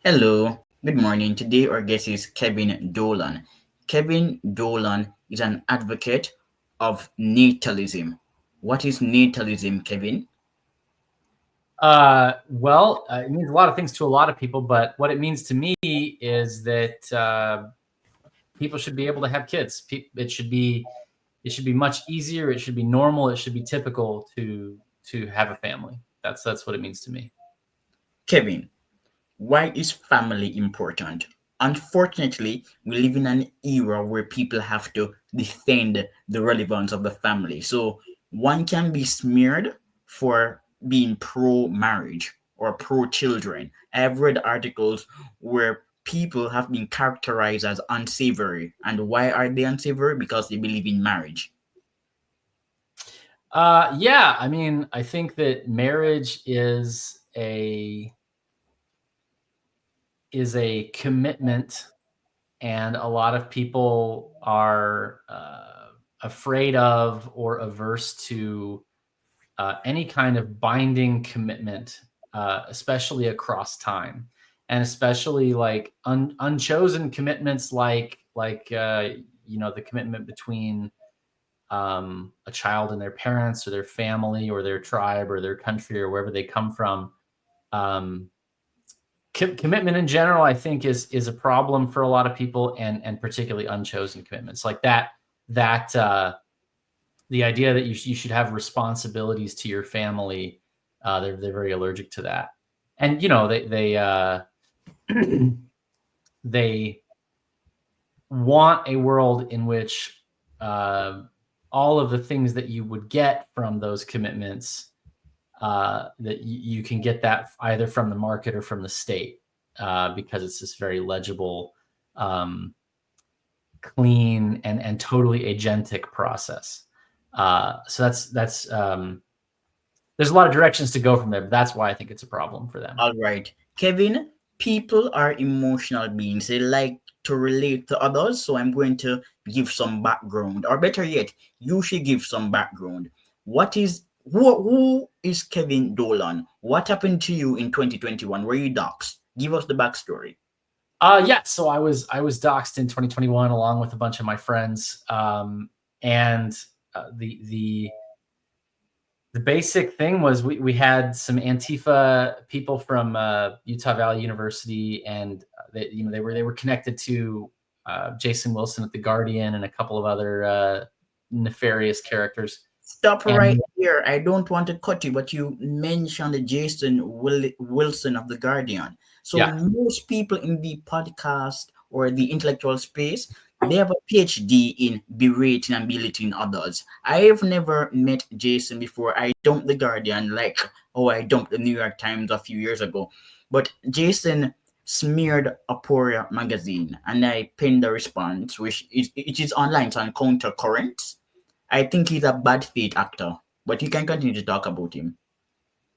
Hello, good morning. Today our guest is Kevin Dolan. Kevin Dolan is an advocate of natalism. What is natalism, Kevin? It means a lot of things to a lot of people, but what it means to me is that people should be able to have kids. It should be much easier. It should be normal. It should be typical to have a family. That's what it means to me. Kevin, why is family important? Unfortunately, we live in an era where people have to defend the relevance of the family. So one can be smeared for being pro marriage or pro children. I've read articles where people have been characterized as unsavory. And why are they unsavory? Because they believe in marriage. Yeah, I mean, I think that marriage is a commitment, and a lot of people are afraid of or averse to any kind of binding commitment, especially across time, and especially like unchosen commitments, the commitment between a child and their parents or their family or their tribe or their country or wherever they come from. Um, Commitment in general, I think, is a problem for a lot of people, and particularly unchosen commitments like that. That The idea that you should have responsibilities to your family, they're very allergic to that. And they want a world in which uh, all of the things that you would get from those commitments, that you can get that either from the market or from the state, because it's this very legible, um, clean, and totally agentic process. So there's a lot of directions to go from there, but that's why I think it's a problem for them. All right. Kevin, people are emotional beings. They like to relate to others. So I'm going to give some background, or better yet, you should give some background. Who is Kevin Dolan? What happened to you in 2021? Were you doxxed? Give us the backstory. Yeah, so I was doxxed in 2021 along with a bunch of my friends, and the basic thing was we had some Antifa people from Utah Valley University, and they were connected to Jason Wilson at the Guardian and a couple of other nefarious characters. Stop right And here. I don't want to cut you, but you mentioned Wilson of The Guardian. So yeah, most people in the podcast or the intellectual space, they have a PhD in berating and belittling others. I've never met Jason before. I dumped The Guardian like, oh, I dumped the New York Times a few years ago. But Jason smeared Aporia magazine, and I pinned the response, which it is online, it's on Counter Currents. I think he's a bad faith actor, but you can continue to talk about him.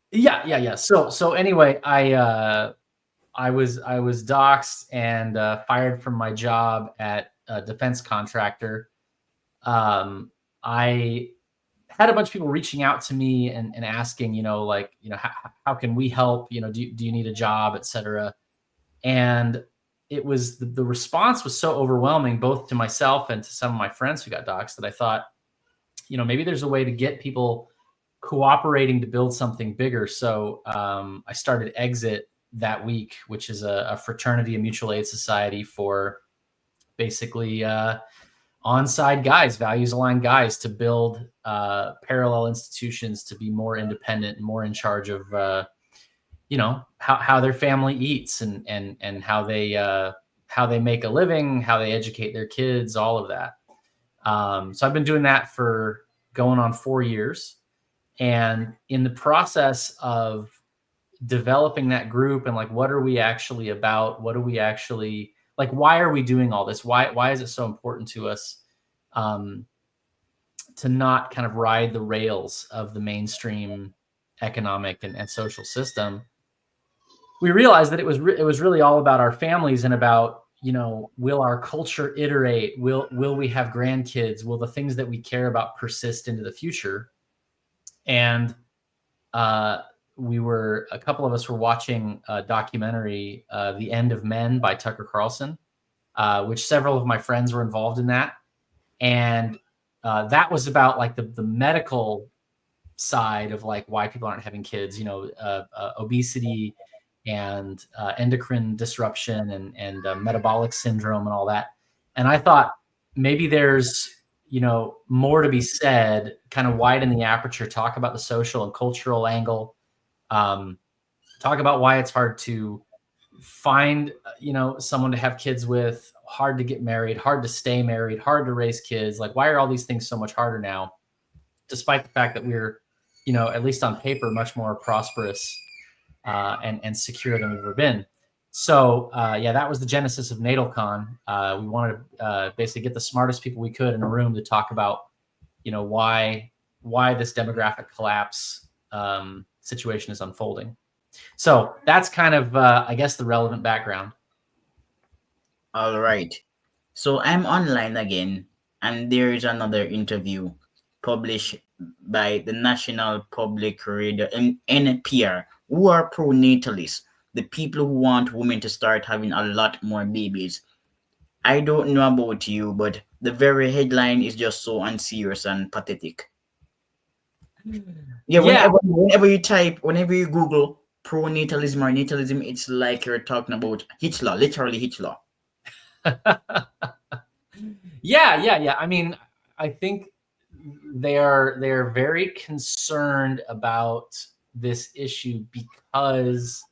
yeah. So anyway, I was doxxed and fired from my job at a defense contractor. I had a bunch of people reaching out to me and asking, how can we help? Do you need a job, etc. And it was the response was so overwhelming, both to myself and to some of my friends who got doxxed, that I thought, maybe there's a way to get people cooperating to build something bigger. So I started Exit that week, which is a fraternity, a mutual aid society for basically on-side guys, values-aligned guys, to build parallel institutions to be more independent and more in charge of how their family eats, and how they make a living, how they educate their kids, all of that. So I've been doing that for going on 4 years, and in the process of developing that group, and like, what are we actually about? What do we actually like? Why are we doing all this? Why is it so important to us um, to not kind of ride the rails of the mainstream economic and social system? We realized that it was really all about our families, and about, will our culture iterate? Will we have grandkids? Will the things that we care about persist into the future? And uh, a couple of us were watching a documentary, The End of Men by Tucker Carlson, which several of my friends were involved in that. And that was about like the medical side of like why people aren't having kids, obesity and endocrine disruption and metabolic syndrome and all that. And I thought maybe there's, more to be said, kind of widen the aperture, talk about the social and cultural angle, um, talk about why it's hard to find, someone to have kids with, hard to get married, hard to stay married, hard to raise kids. Like, why are all these things so much harder now, despite the fact that we're, at least on paper, much more prosperous and secure than we've ever been. So yeah, that was the genesis of NatalCon. We wanted to basically get the smartest people we could in a room to talk about, why this demographic collapse situation is unfolding. So that's kind of, I guess, the relevant background. All right. So I'm online again, and there is another interview published by the National Public Radio NPR, who are pro-natalists, the people who want women to start having a lot more babies. I don't know about you, but the very headline is just so unserious and pathetic. Yeah, Yeah. whenever you Google pro-natalism or natalism, it's like you're talking about Hitler, literally Hitler. Yeah. I mean, I think they're very concerned about this issue because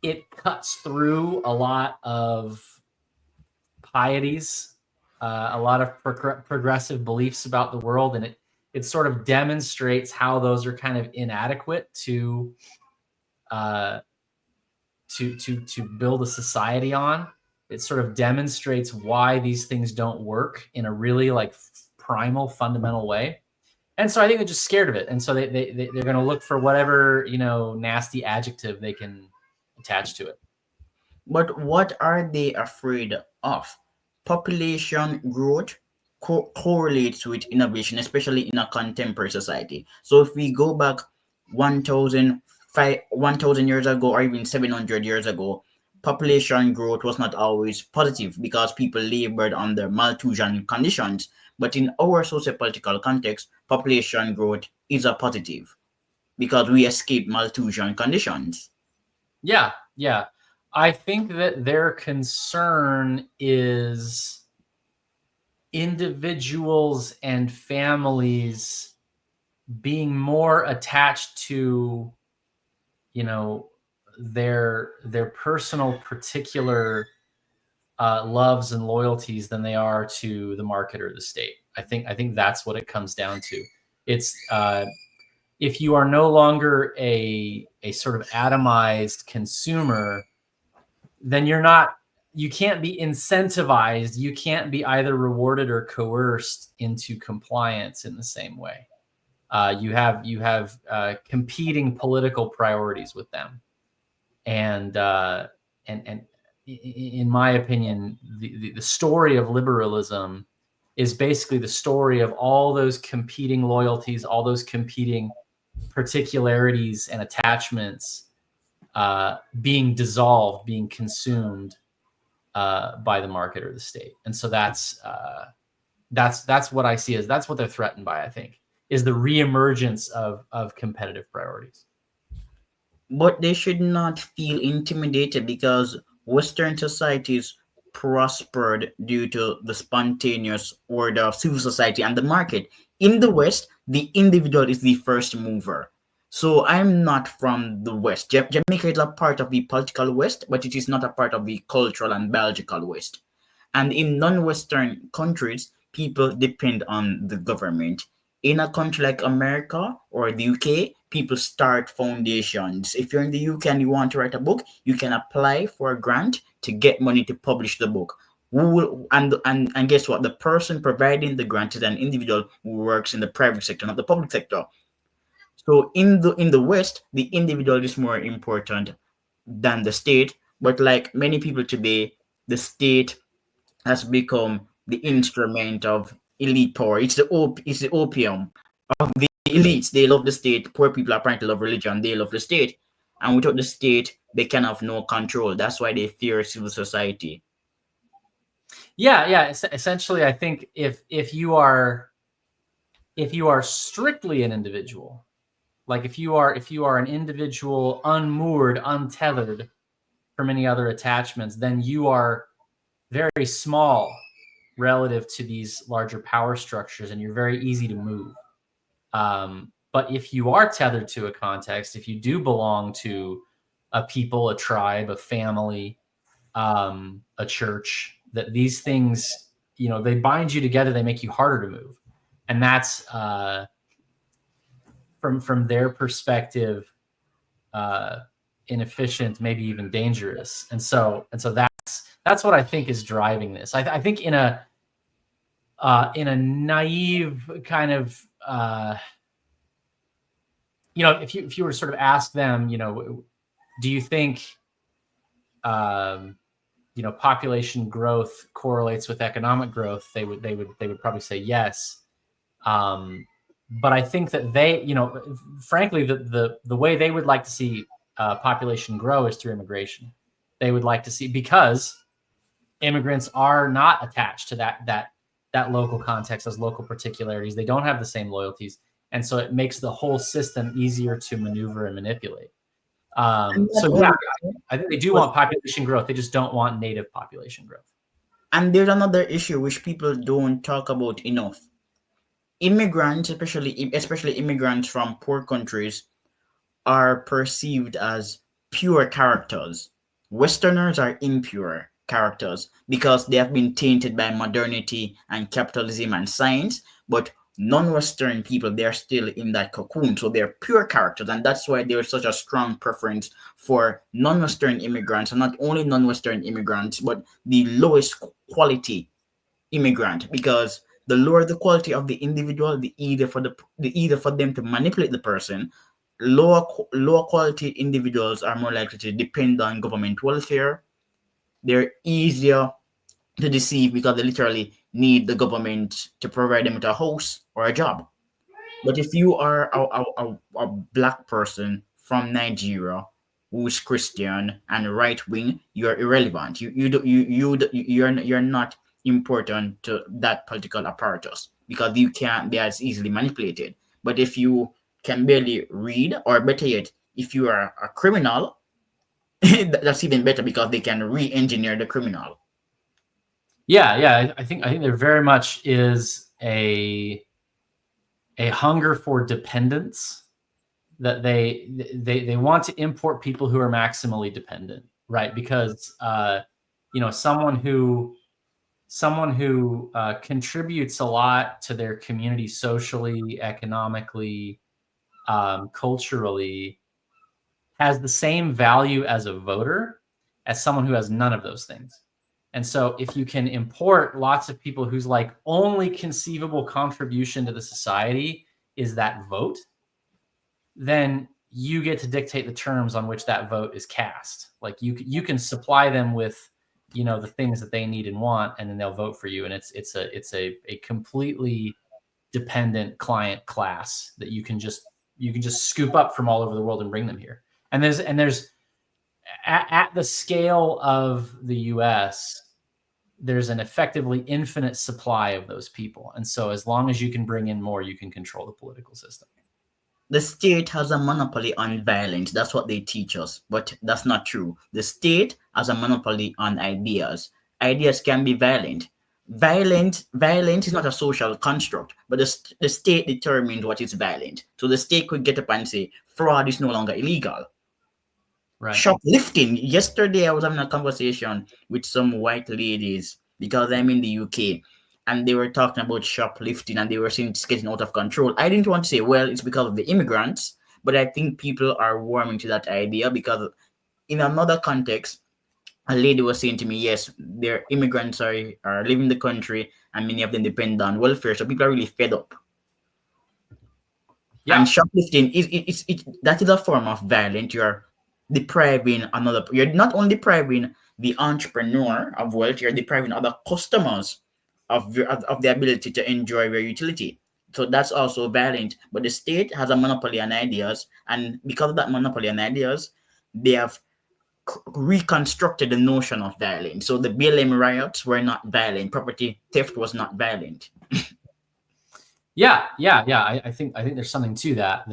it cuts through a lot of pieties, a lot of progressive beliefs about the world, and it sort of demonstrates how those are kind of inadequate to build a society on. It sort of demonstrates why these things don't work in a really like primal, fundamental way. And so I think they're just scared of it, and so they're going to look for whatever nasty adjective they can attach to it. But what are they afraid of? Population growth correlates with innovation, especially in a contemporary society. So if we go back 1,000 years ago, or even 700 years ago, population growth was not always positive because people labored under Malthusian conditions. But in our socio-political context, population growth is a positive because we escaped Malthusian conditions. Yeah. I think that their concern is individuals and families being more attached to, their personal particular loves and loyalties than they are to the market or the state. I think that's what it comes down to. It's if you are no longer a sort of atomized consumer, then you can't be incentivized. You can't be either rewarded or coerced into compliance in the same way. You have competing political priorities with them, and in my opinion, the story of liberalism is basically the story of all those competing loyalties, all those competing particularities and attachments being dissolved, being consumed by the market or the state. And so that's what I see as that's what they're threatened by, I think, is the reemergence of competitive priorities. But they should not feel intimidated because Western societies prospered due to the spontaneous order of civil society and the market. In the West, the individual is the first mover. So I'm not from the West. Jamaica is a part of the political West, but it is not a part of the cultural and biological West. And in non-Western countries, people depend on the government. In a country like America or the UK, people start foundations. If you're in the UK and you want to write a book, you can apply for a grant to get money to publish the book. And guess what? The person providing the grant is an individual who works in the private sector, not the public sector. So in the West, the individual is more important than the state. But like many people today, the state has become the instrument of elite power. It's the opium of the The elites, they love the state. Poor people apparently love religion. They love the state. And without the state, they can have no control. That's why they fear civil society. Yeah, yeah. Essentially, I think if you are strictly an individual, like if you are an individual unmoored, untethered from any other attachments, then you are very small relative to these larger power structures, and you're very easy to move. But if you are tethered to a context, if you do belong to a people, a tribe, a family, a church, that these things, they bind you together, they make you harder to move. And that's from their perspective, uh, inefficient, maybe even dangerous. And so that's what I think is driving this. I think in a naive kind of if you were to sort of ask them, do you think um, population growth correlates with economic growth? They would probably say yes. But I think that frankly, the way they would like to see population grow is through immigration. They would like to see, because immigrants are not attached to that local context, those local particularities. They don't have the same loyalties, and so it makes the whole system easier to maneuver and manipulate. And So not yeah, only I think they do but want population growth. They just don't want native population growth. and there's another issue which people don't talk about enough. Immigrants, especially immigrants from poor countries, are perceived as pure characters. Westerners are impure characters because they have been tainted by modernity and capitalism and science, but non-Western people, they're still in that cocoon, so they're pure characters, and that's why there's such a strong preference for non-Western immigrants, and not only non-Western immigrants, but the lowest quality immigrant, because the lower the quality of the individual, the either for them to manipulate the person. Lower quality individuals are more likely to depend on government welfare. They're easier to deceive because they literally need the government to provide them with a house or a job. But if you are a black person from Nigeria who's Christian and right wing, you're irrelevant. You're not important to that political apparatus because you can't be as easily manipulated. But if you can barely read, or better yet, if you are a criminal, that's even better because they can re-engineer the criminal. Yeah, yeah. I think there very much is a hunger for dependence, that they want to import people who are maximally dependent, right? Because someone who contributes a lot to their community socially, economically, culturally, has the same value as a voter as someone who has none of those things. And so if you can import lots of people whose like only conceivable contribution to the society is that vote, then you get to dictate the terms on which that vote is cast. Like you can supply them with the things that they need and want, and then they'll vote for you. And it's a completely dependent client class that you can just scoop up from all over the world and bring them here. And there's at the scale of the US, there's an effectively infinite supply of those people. And so as long as you can bring in more, you can control the political system. The state has a monopoly on violence. That's what they teach us, but that's not true. The state has a monopoly on ideas. Ideas can be violent. Violence is not a social construct, but the state determines what is violent. So the state could get up and say fraud is no longer illegal. Right. Shoplifting. Yesterday, I was having a conversation with some white ladies because I'm in the UK, and they were talking about shoplifting, and they were saying it's getting out of control. I didn't want to say, well, it's because of the immigrants, but I think people are warming to that idea because in another context, a lady was saying to me, yes, their immigrants are leaving the country, and many of them depend on welfare, so people are really fed up. Yeah. And shoplifting that is a form of violence. You're depriving another. You're not only depriving the entrepreneur of wealth, you're depriving other customers of the ability to enjoy your utility. So that's also violent. But the state has a monopoly on ideas, and because of that monopoly on ideas, they have reconstructed the notion of violence. So the BLM riots were not violent. Property theft was not violent. Yeah. I think there's something to that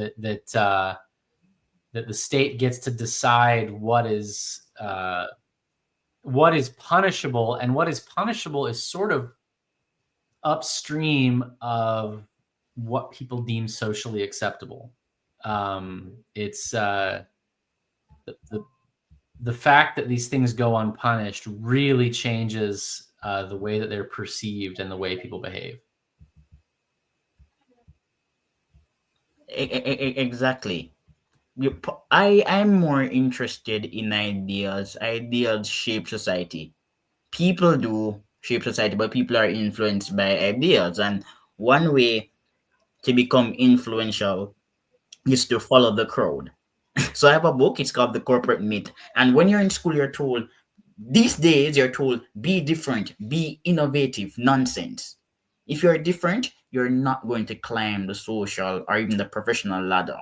the state gets to decide what is punishable, and what is punishable is sort of upstream of what people deem socially acceptable. It's the the fact that these things go unpunished really changes the way that they're perceived and the way people behave. Exactly. I'm more interested in ideas. Ideas shape society. People do shape society, but people are influenced by ideas. And one way to become influential is to follow the crowd. So I have a book. It's called The Corporate Myth. And when you're in school, you're told these days you're told be different, be innovative. Nonsense. If you're different, you're not going to climb the social or even the professional ladder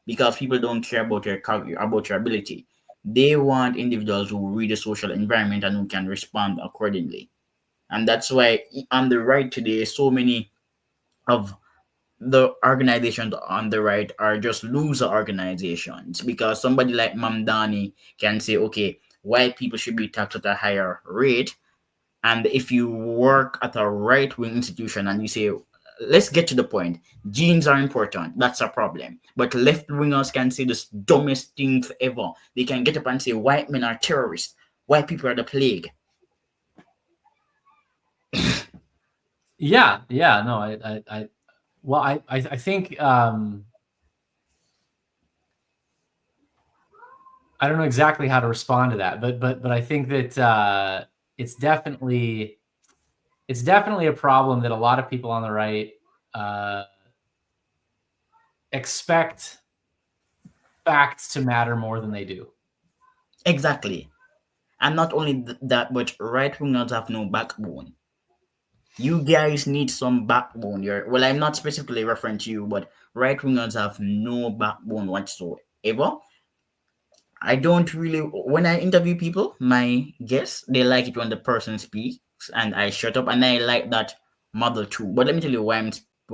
because people don't care about your career, about your ability. They want individuals who read the social environment and who can respond accordingly. And that's why on the right today, so many of the organizations on the right are just loser organizations because somebody like Mamdani can say, okay, white people should be taxed at a higher rate. And if you work at a right wing institution and you say, let's get to the point, genes are important, that's a problem. But left wingers can say the dumbest things ever. They can get up and say, white men are terrorists, white people are the plague. Yeah. No, well, I think I don't know exactly how to respond to that, but I think that it's definitely a problem that a lot of people on the right uh, expect facts to matter more than they do. Exactly. And not only that, but right wingers have no backbone. You guys need some backbone. Well, I'm not specifically referring to you, but right wingers have no backbone whatsoever. I don't really, when I interview people, my guests, they like it when the person speaks and I shut up, and I like that model too. But let me tell you why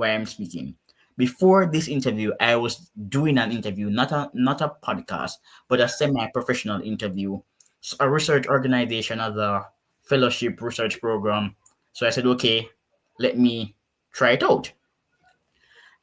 I'm speaking. Before this interview, I was doing an interview, not a podcast, but a semi-professional interview, a research organization as a fellowship research program. So I said, okay, let me try it out.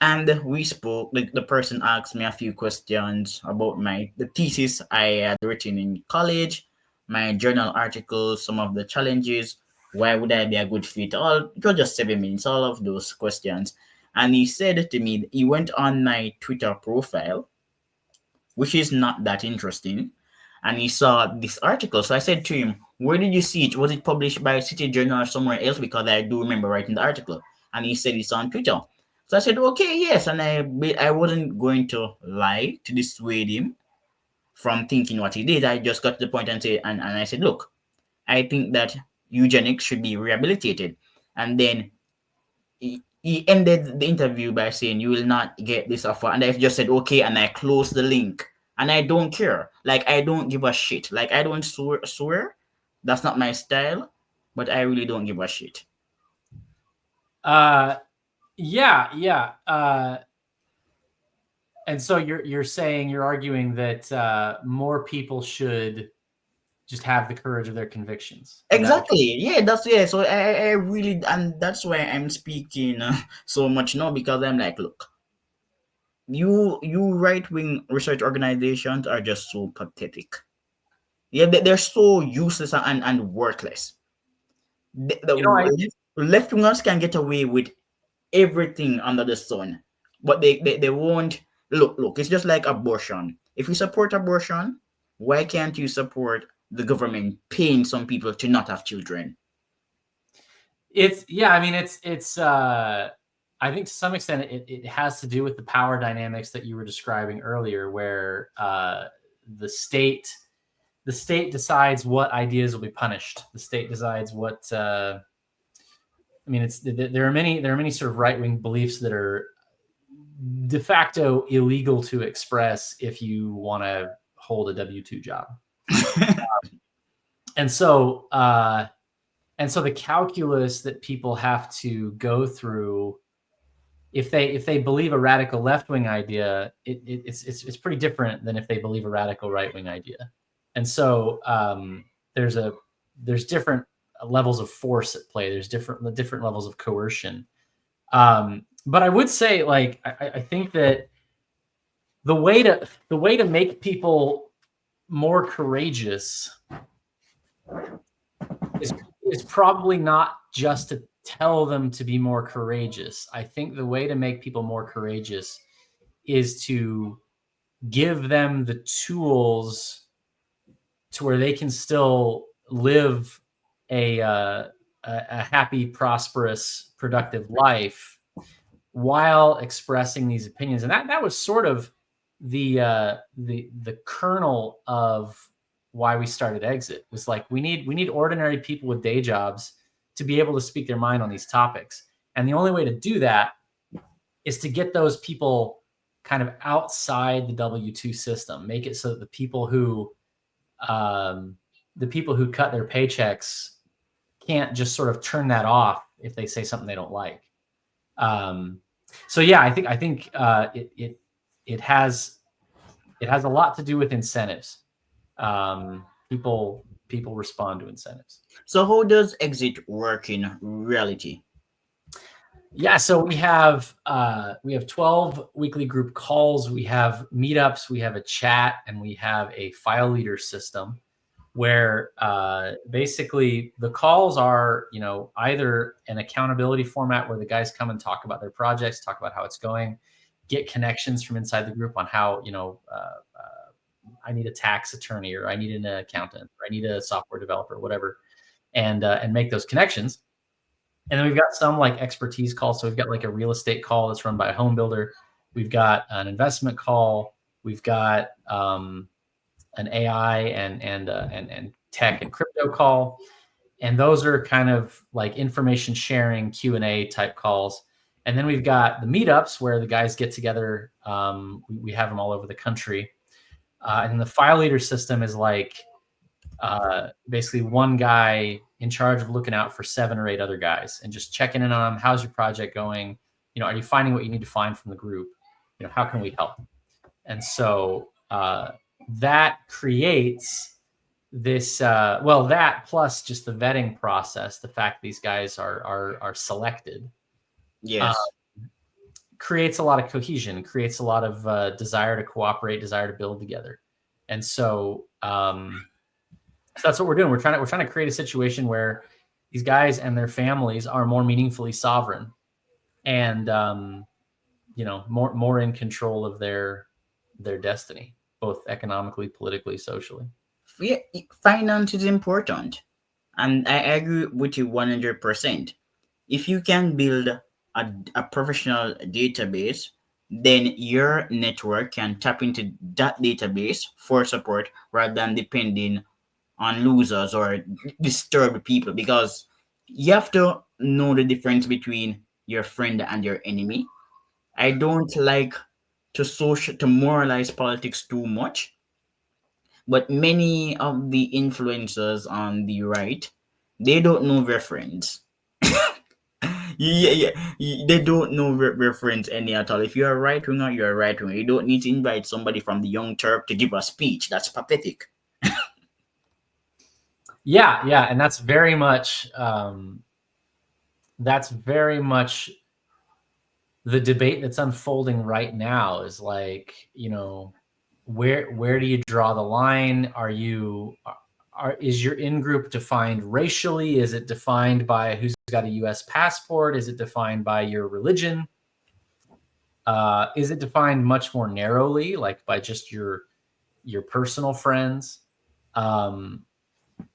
And we spoke. The person asked me a few questions about the thesis I had written in college, my journal articles, some of the challenges, why would I be a good fit? All it was just 7 minutes, all of those questions. And he said to me, he went on my Twitter profile, which is not that interesting, and he saw this article. So I said to him, where did you see it? Was it published by City Journal or somewhere else? Because I do remember writing the article. And he said it's on Twitter. So I said, okay, yes. And I wasn't going to lie to dissuade him from thinking what he did. I just got to the point and I said, look, I think that eugenics should be rehabilitated. And then he ended the interview by saying, you will not get this offer. And I just said, okay. And I closed the link. And I don't care. Like, I don't give a shit. Like, I don't swear. That's not my style. But I really don't give a shit. Uh, yeah. And so you're arguing that more people should just have the courage of their convictions. Is that what you're? Exactly. Yeah. So I really, and that's why I'm speaking so much now because I'm like, look, you right wing research organizations are just so pathetic. Yeah, they're so useless and worthless. The You know, I left wingers can get away with everything under the sun, but they won't. Look, it's just like abortion. If you support abortion, why can't you support the government paying some people to not have children? it's yeah. I mean, it's. I think to some extent it has to do with the power dynamics that you were describing earlier, where the state the state decides what ideas will be punished. The state decides what. I mean, there are many sort of right wing beliefs that are de facto illegal to express if you want to hold a W-2 job. And so the calculus that people have to go through if they believe a radical left-wing idea, it's pretty different than if they believe a radical right-wing idea. And so there's different levels of force at play. There's different levels of coercion. But I would say, like, I think that the way to make people more courageous is probably not just to tell them to be more courageous. I think the way to make people more courageous is to give them the tools to where they can still live a happy, prosperous, productive life while expressing these opinions. And that was sort of the kernel of why we started Exit. Was like, we need ordinary people with day jobs to be able to speak their mind on these topics. And the only way to do that is to get those people kind of outside the W-2 system, make it so that the people who cut their paychecks can't just sort of turn that off if they say something they don't like. So yeah, I think it has a lot to do with incentives. People respond to incentives. So how does exit work in reality? Yeah, so we have 12 weekly group calls, we have meetups, we have a chat, and we have a file leader system where basically the calls are, either an accountability format where the guys come and talk about their projects, talk about how it's going, get connections from inside the group on how, I need a tax attorney, or I need an accountant, or I need a software developer, whatever, and make those connections. And then we've got some like expertise calls. So we've got like a real estate call that's run by a home builder. We've got an investment call. We've got an AI and tech and crypto call. And those are kind of like information sharing Q&A type calls. And then we've got the meetups where the guys get together. We have them all over the country. And the file leader system is like basically one guy in charge of looking out for 7 or 8 other guys and just checking in on them. How's your project going? Are you finding what you need to find from the group? How can we help? And so that creates this, that plus just the vetting process, the fact these guys are selected, Yes. creates a lot of cohesion, creates a lot of desire to cooperate, desire to build together. And so, so that's what we're doing. We're trying to create a situation where these guys and their families are more meaningfully sovereign, and more in control of their destiny, both economically, politically, socially. Yeah, finance is important, and I agree with you 100%. If you can build a professional database, then your network can tap into that database for support rather than depending on losers or disturbed people, because you have to know the difference between your friend and your enemy. I don't like to moralize politics too much, but many of the influencers on the right, they don't know their friends. They don't know their friends any at all. If you're a right winger, you're a right winger. You don't need to invite somebody from the Young Turk to give a speech. That's pathetic. Yeah, and that's very much the debate that's unfolding right now. Is like, where do you draw the line? Is your in-group defined racially? Is it defined by who's got a U.S. passport? Is it defined by your religion? Is it defined much more narrowly, like by just your personal friends?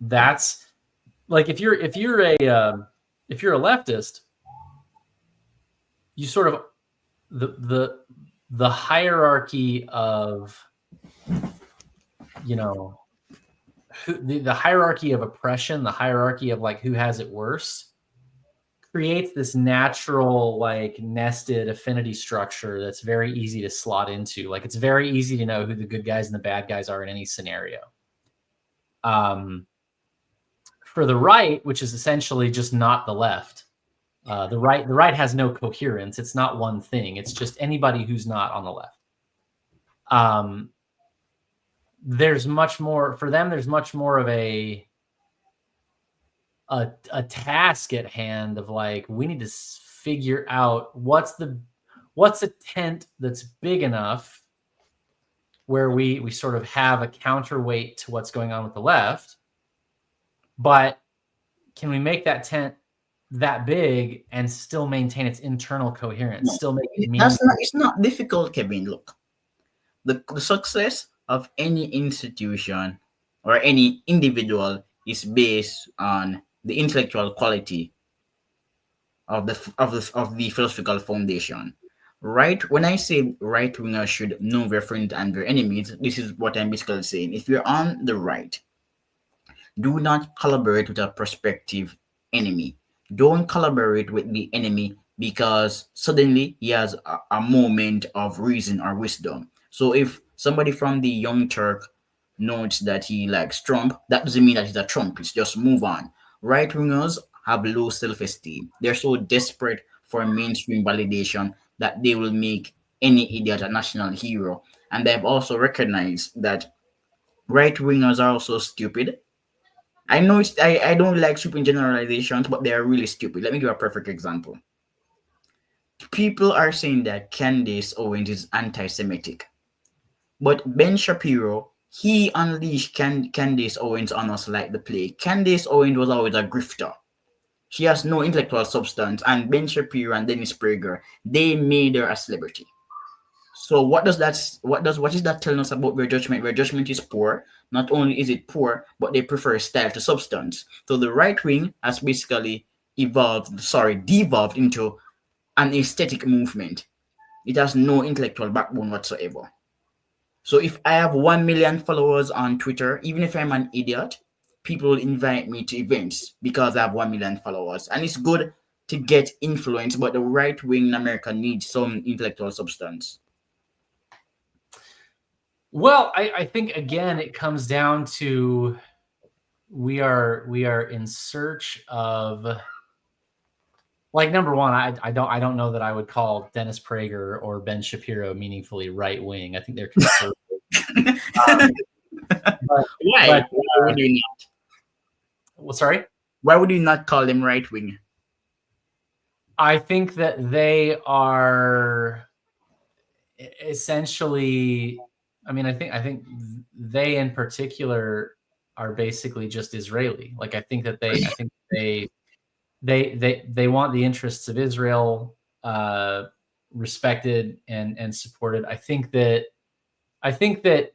That's like, if you're a leftist, you sort of the hierarchy of the hierarchy of oppression, the hierarchy of like who has it worse, creates this natural, like, nested affinity structure that's very easy to slot into. Like, it's very easy to know who the good guys and the bad guys are in any scenario. For the right, which is essentially just not the left, the right has no coherence. It's not one thing. It's just anybody who's not on the left. There's much more for them. There's much more of a task at hand of, like, we need to figure out what's a tent that's big enough where we sort of have a counterweight to what's going on with the left, but can we make that tent that big and still maintain its internal coherence, No, still make it that's meaningful? not. It's not difficult, Kevin. Look, the success of any institution or any individual is based on the intellectual quality of the philosophical foundation. Right, when I say right wingers should know their friends and their enemies, this is what I'm basically saying. If you're on the right, do not collaborate with a prospective enemy. Don't collaborate with the enemy because suddenly he has a moment of reason or wisdom. So if somebody from the Young Turk notes that he likes Trump, that doesn't mean that he's a Trumpist. Just move on. Right wingers have low self esteem. They're so desperate for mainstream validation that they will make any idiot a national hero. And they've also recognized that right wingers are also stupid. I know I don't like stupid generalizations, but they are really stupid. Let me give a perfect example. People are saying that Candace Owens is anti-Semitic, but Ben Shapiro, he unleashed Candace Owens on us like the plague. Candace Owens was always a grifter. She has no intellectual substance, and Ben Shapiro and Dennis Prager, they made her a celebrity. So what is that telling us about their judgment? Their judgment is poor. Not only is it poor, but they prefer style to substance. So the right wing has basically devolved into an aesthetic movement. It has no intellectual backbone whatsoever. So if I have 1 million followers on Twitter, even if I'm an idiot, people will invite me to events because I have 1 million followers. And it's good to get influence, but the right wing in America needs some intellectual substance. Well, I think, again, it comes down to we are in search of, like, number one, I don't know that I would call Dennis Prager or Ben Shapiro meaningfully right wing. I think they're conservative. Um, but Why? but Why would you not? well, sorry. Why would you not call them right wing? I think that they are essentially. I mean, I think they in particular are basically just Israeli. Like, I think they want the interests of Israel respected and supported. I think that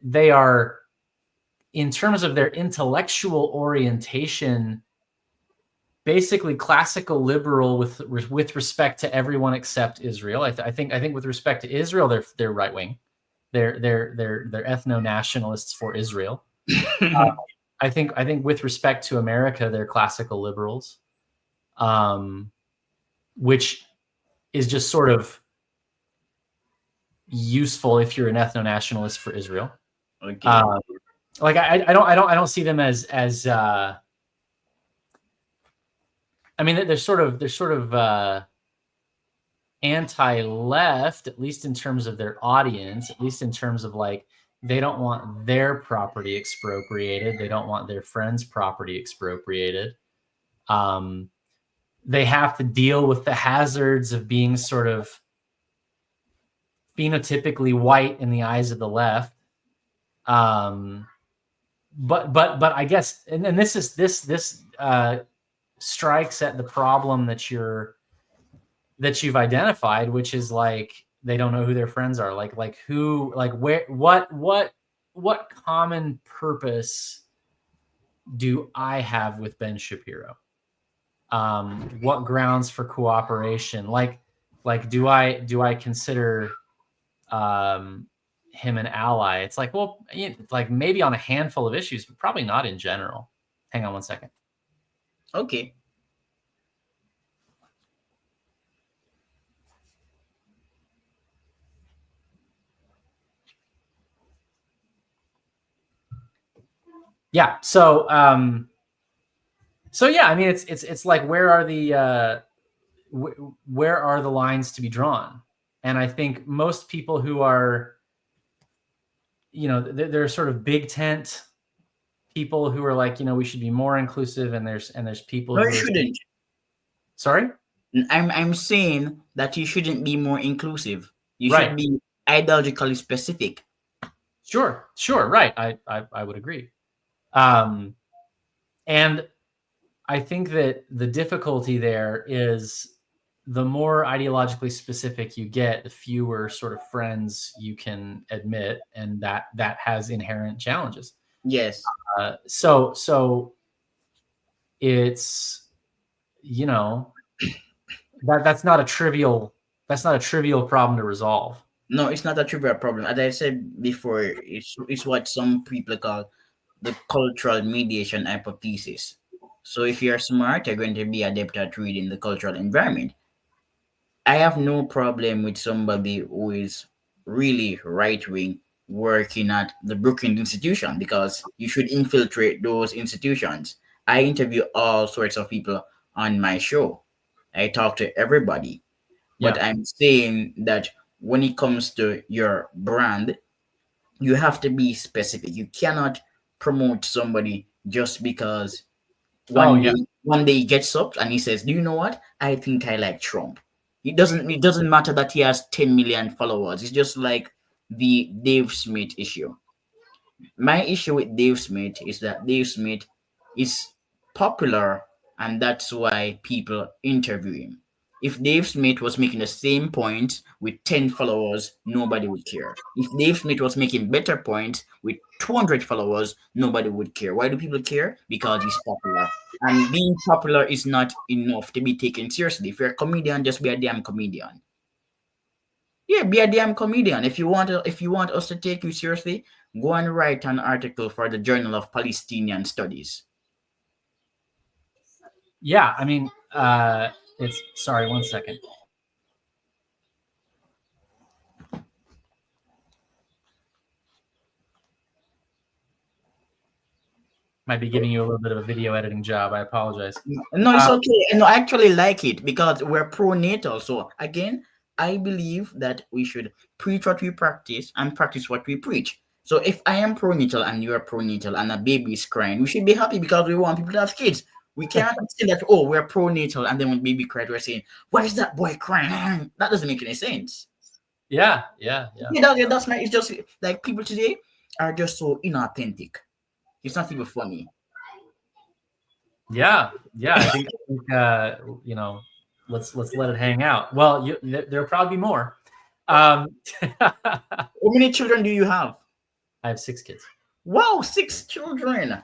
they are, in terms of their intellectual orientation, basically classical liberal with respect to everyone except Israel. I think with respect to Israel, they're right wing. They're ethno nationalists for Israel. I think with respect to America, they're classical liberals, um, which is just sort of useful if you're an ethno nationalist for Israel. Okay. Um, like, I don't see them as I mean, they're sort of anti-left, at least in terms of their audience, at least in terms of, like, they don't want their property expropriated, they don't want their friends' property expropriated. Um, they have to deal with the hazards of being sort of phenotypically white in the eyes of the left. Um, but I guess, and this strikes at the problem that you've identified, which is, like, they don't know who their friends are. Like who, like, where, what common purpose do I have with Ben Shapiro? What grounds for cooperation? Like, do I consider him an ally? It's like, well, like, maybe on a handful of issues, but probably not in general. Hang on one second. Okay. Yeah. So yeah, I mean, it's like where are the lines to be drawn? And I think most people who are, they're sort of big tent people who are like, we should be more inclusive, and there's people No, who you are, shouldn't. sorry, I'm saying that you shouldn't be more inclusive. You should right, be ideologically specific. sure, right. I would agree. Um, and I think that the difficulty there is the more ideologically specific you get, the fewer sort of friends you can admit, and that has inherent challenges. Yes. So it's, you know that's not a trivial problem to resolve. No, it's not a trivial problem. As I said before, it's what some people call the cultural mediation hypothesis. So if you're smart, you're going to be adept at reading the cultural environment. I have no problem with somebody who is really right wing working at the Brookings institution because you should infiltrate those institutions. I interview all sorts of people on my show. I talk to everybody. But Yeah. I'm saying that when it comes to your brand, you have to be specific. You cannot promote somebody just because Oh one yeah. day he gets up and he says, "Do you know what? I think I like Trump." It doesn't matter that he has 10 million followers. It's just like the Dave Smith issue. My issue with Dave Smith is that Dave Smith is popular and that's why people interview him. If Dave Smith was making the same point with 10 followers, nobody would care. If Dave Smith was making better points with 200 followers, nobody would care. Why do people care? Because he's popular. And being popular is not enough to be taken seriously. If you're a comedian, just be a damn comedian. Yeah, be a damn comedian. If you want us to take you seriously, go and write an article for the Journal of Palestinian Studies. Yeah, I mean, it's sorry, one second. Might be giving you a little bit of a video editing job. I apologize. No, it's Uh, okay. No, I actually like it because we're pro-natal. So again, I believe that we should preach what we practice and practice what we preach. So if I am pro-natal and you are pro-natal and a baby is crying, we should be happy because we want people to have kids. We can't say that, oh, we're pro-natal, and then when baby cried, we're saying, why is that boy crying? That doesn't make any sense. yeah. That's my. It's just like people today are just so inauthentic. It's not even funny. Yeah. I think let's let it hang out. Well, there'll probably be more. I How many children do you have? have 6 kids. Wow, 6 children.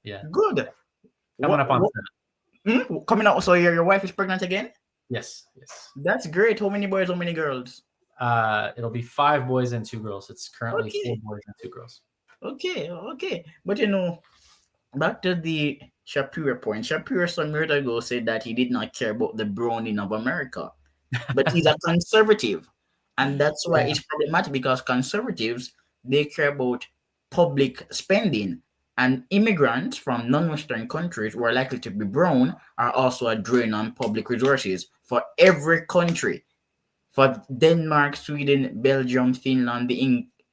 Yeah, Good. coming What? up on What? 7. Coming out. So your wife is pregnant again? Yes. That's great. How many boys? How many girls? It'll be 5 boys and 2 girls. It's currently four Okay. boys and 2 girls. Okay. But back to the Shapiro point. Shapiro some years ago said that he did not care about the browning of America, but he's a conservative, and that's why Yeah. it's problematic because conservatives they care about public spending, and immigrants from non-Western countries who are likely to be brown are also a drain on public resources for every country, for Denmark, Sweden, Belgium, Finland,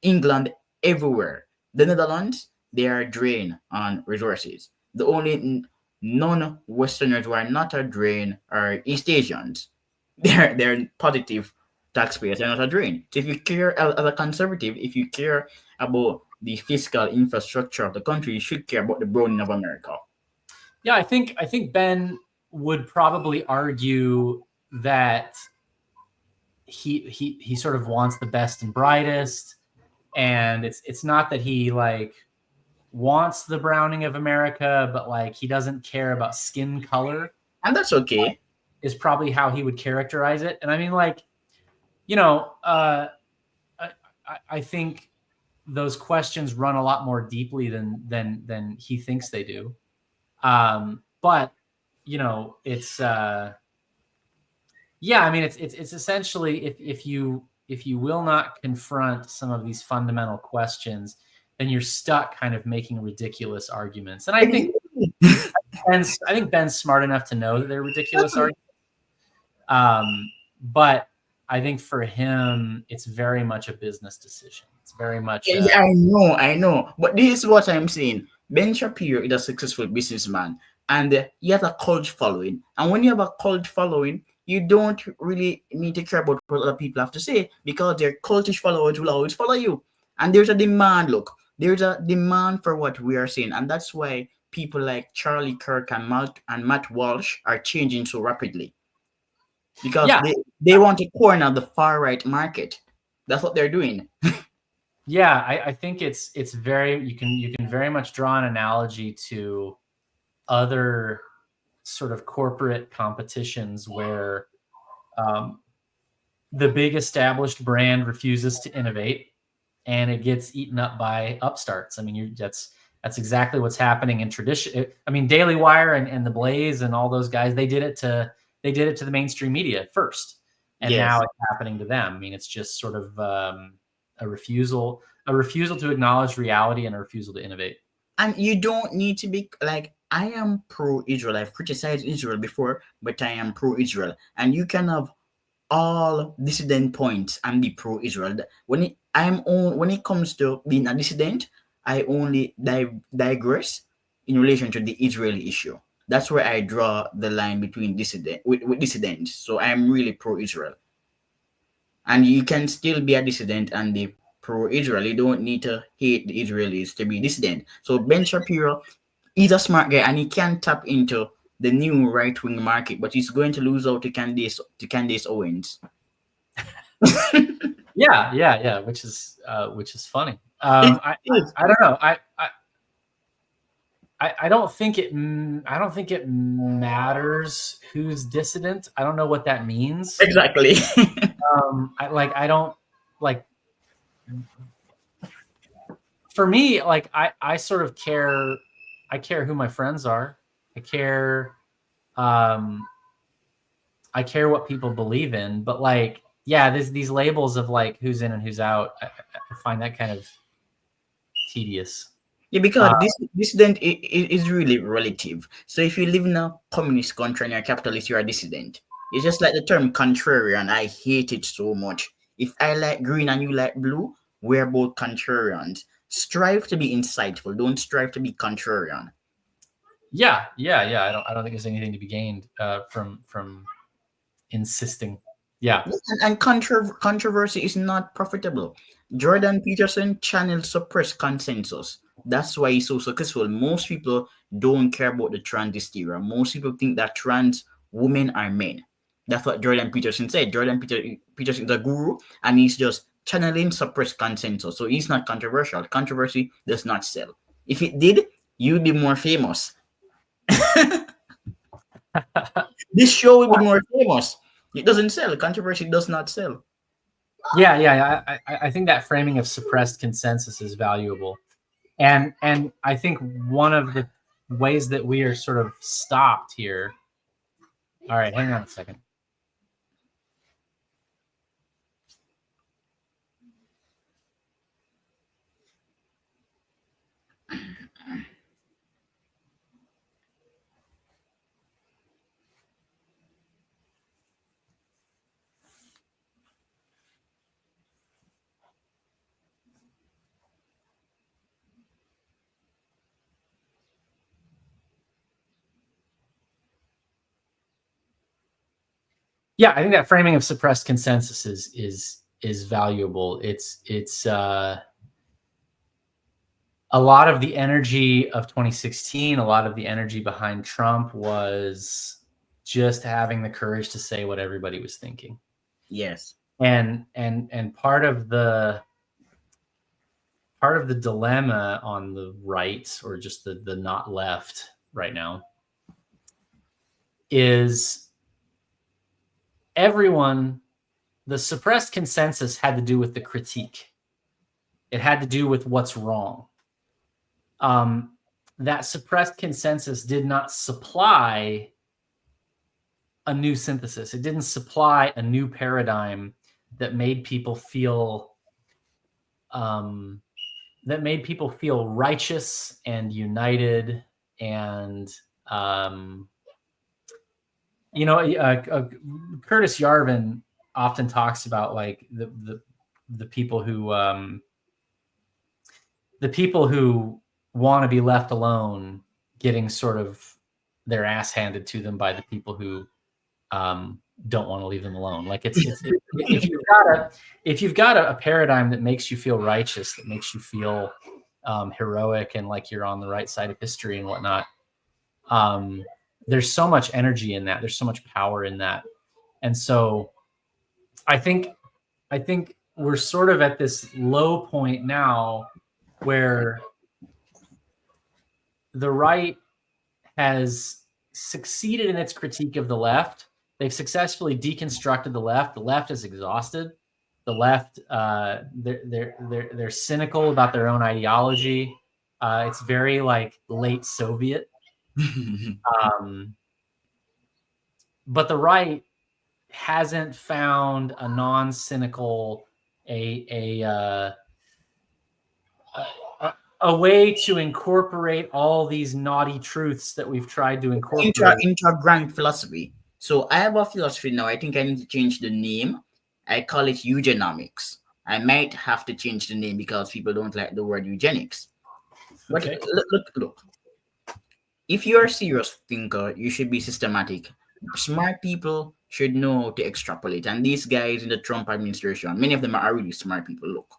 England, everywhere. The Netherlands, they are a drain on resources. The only non-Westerners who are not a drain are East Asians. They're positive taxpayers. They're not a drain. So if you care as a conservative, if you care about the fiscal infrastructure of the country, you should care about the browning of America. Yeah, I think Ben would probably argue that he sort of wants the best and brightest, and it's not that he like wants the browning of America, but like he doesn't care about skin color And that's okay. is probably how he would characterize it. And I mean, like, you know, I think those questions run a lot more deeply than he thinks they do. But it's yeah. I mean, it's essentially if you will not confront some of these fundamental questions, then you're stuck kind of making ridiculous arguments. And Exactly. I think Ben's smart enough to know that they're ridiculous arguments. But I think for him, it's very much a business decision. It's very much Yeah, I know. But this is what I'm saying. Ben Shapiro is a successful businessman and he has a cult following. And when you have a cult following, you don't really need to care about what other people have to say because their cultish followers will always follow you. And there's a demand, look, there's a demand for what we are saying. And that's why people like Charlie Kirk and Matt Walsh are changing so rapidly because yeah, they want to corner the far right market. That's what they're doing. yeah. I think it's very you can very much draw an analogy to other sort of corporate competitions where um, the big established brand refuses to innovate and it gets eaten up by upstarts. I mean, that's exactly what's happening in tradition. I mean, Daily Wire and the Blaze and all those guys, they did it to the mainstream media first, and now Yes. it's happening to them. I mean, it's just sort of a refusal to acknowledge reality and a refusal to innovate. And you don't need to be like, I am pro Israel. I've criticized Israel before, but I am pro Israel. And you can have all dissident points and be pro Israel. When it comes to being a dissident, I only digress in relation to the Israeli issue. That's where I draw the line between with dissidents. So I'm really pro Israel. And you can still be a dissident and be pro-Israel. You don't need to hate the Israelis to be dissident. So Ben Shapiro, he's a smart guy and he can tap into the new right-wing market, but he's going to lose out to Candace Owens. Yeah, which is funny. It is. I don't know. I don't think it matters who's dissident. I don't know what that means. Exactly. I don't like. For me, like I sort of care. I care who my friends are. I care. Um, I care what people believe in. But like, yeah, these labels of like who's in and who's out. I find that kind of tedious. Yeah, because this dissident is really relative. So if you live in a communist country and you're a capitalist, you're a dissident. It's just like the term contrarian. I hate it so much. If I like green and you like blue, we're both contrarians. Strive to be insightful. Don't strive to be contrarian. Yeah. I don't think there's anything to be gained from insisting. Yeah. And controversy is not profitable. Jordan Peterson channeled suppressed consensus. That's why he's so successful. Most people don't care about the trans hysteria. Most people think that trans women are men. That's what Jordan Peterson said. Peterson is a guru and he's just channeling suppressed consensus. So he's not controversial. Controversy does not sell. If it did, you'd be more famous. This show will be more famous. It doesn't sell. Controversy does not sell. I think that framing of suppressed consensus is valuable, and I think one of the ways that we are sort of stopped here. All right, hang on a second. Yeah, I think that framing of suppressed consensus is valuable. It's a lot of the energy of 2016, a lot of the energy behind Trump was just having the courage to say what everybody was thinking. Yes. And part of the dilemma on the right, or just the not left right now, is everyone, the suppressed consensus had to do with the critique. It had to do with what's wrong. That suppressed consensus did not supply a new synthesis. It didn't supply a new paradigm that made people feel that made people feel righteous and united, and um, you know, Curtis Yarvin often talks about like the people who want to be left alone getting sort of their ass handed to them by the people who um, don't want to leave them alone. Like if you've got a paradigm that makes you feel righteous, that makes you feel heroic and like you're on the right side of history and whatnot, um, there's so much energy in that. There's so much power in that. And so I think we're sort of at this low point now where the right has succeeded in its critique of the left. They've successfully deconstructed the left. The left is exhausted. The left, they're cynical about their own ideology. It's very like late Soviet. But the right hasn't found a non-cynical, a way to incorporate all these naughty truths that we've tried to incorporate into a grand philosophy. So I have a philosophy now. I think I need to change the name. I call it eugenomics. I might have to change the name because people don't like the word eugenics. But okay. look. If you're a serious thinker, you should be systematic. Smart people should know how to extrapolate. And these guys in the Trump administration, many of them are really smart people. Look,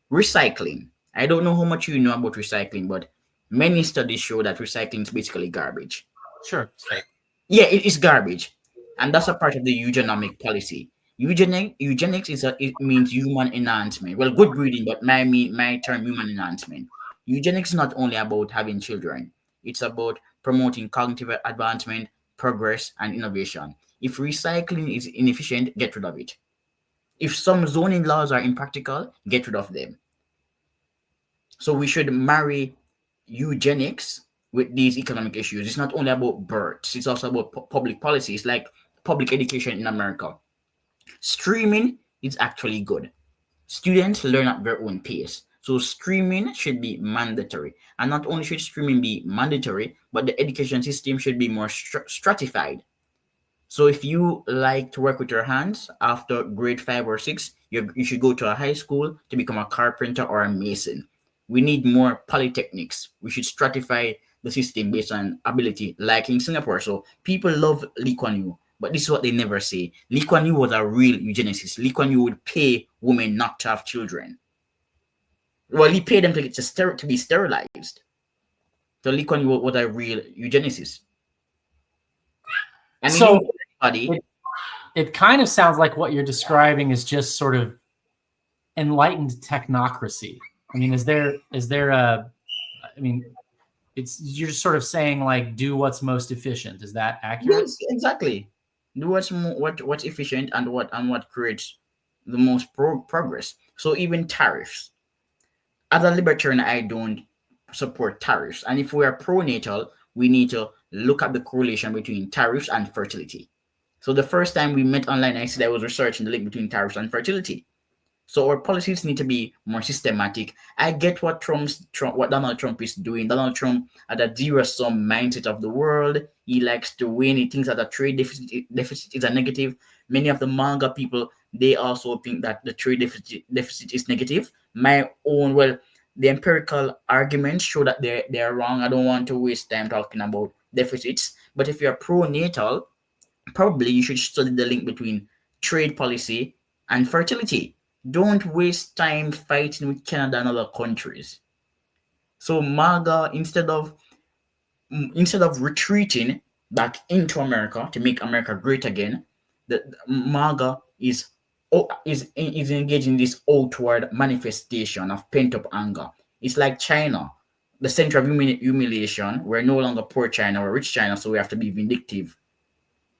recycling. I don't know how much you know about recycling, but many studies show that recycling is basically garbage. Sure. Yeah, it is garbage, and that's a part of the eugenomic policy. Eugenics it means human enhancement. Well, good breeding, but my term human enhancement. Eugenics is not only about having children; it's about promoting cognitive advancement, progress, and innovation. If recycling is inefficient, get rid of it. If some zoning laws are impractical, get rid of them. So we should marry eugenics with these economic issues. It's not only about births, it's also about public policies like public education in America. Streaming is actually good. Students learn at their own pace. So streaming should be mandatory. And not only should streaming be mandatory, but the education system should be more stratified. So if you like to work with your hands after grade 5 or 6, you should go to a high school to become a carpenter or a mason. We need more polytechnics. We should stratify the system based on ability, like in Singapore. So people love Lee Kuan Yew, but this is what they never say. Lee Kuan Yew was a real eugenicist. Lee Kuan Yew would pay women not to have children. Well, he paid them to be sterilized. So Lee Kuan Yew was a real eugenicist. And So anybody, it kind of sounds like what you're describing is just sort of enlightened technocracy. I mean, is there a, I mean, you're just sort of saying like do what's most efficient. Is that accurate? yes, exactly. Do what's efficient and what creates the most progress. So even tariffs. As a libertarian, I don't support tariffs. And if we are pro-natal, we need to look at the correlation between tariffs and fertility. So the first time we met online, I said I was researching the link between tariffs and fertility. So our policies need to be more systematic. I get what Donald Trump is doing. Donald Trump had a zero-sum mindset of the world. He likes to win. He thinks that a trade deficit is a negative. Many of the manga people, they also think that the trade deficit is negative. My own, well, the empirical arguments show that they are wrong. I don't want to waste time talking about deficits. But if you're pro-natal, probably you should study the link between trade policy and fertility. Don't waste time fighting with Canada and other countries. So MAGA, instead of retreating back into America to make America great again, the MAGA is engaged in this outward manifestation of pent up anger. It's like China, the center of humiliation. We're no longer poor China, we're rich China, so we have to be vindictive.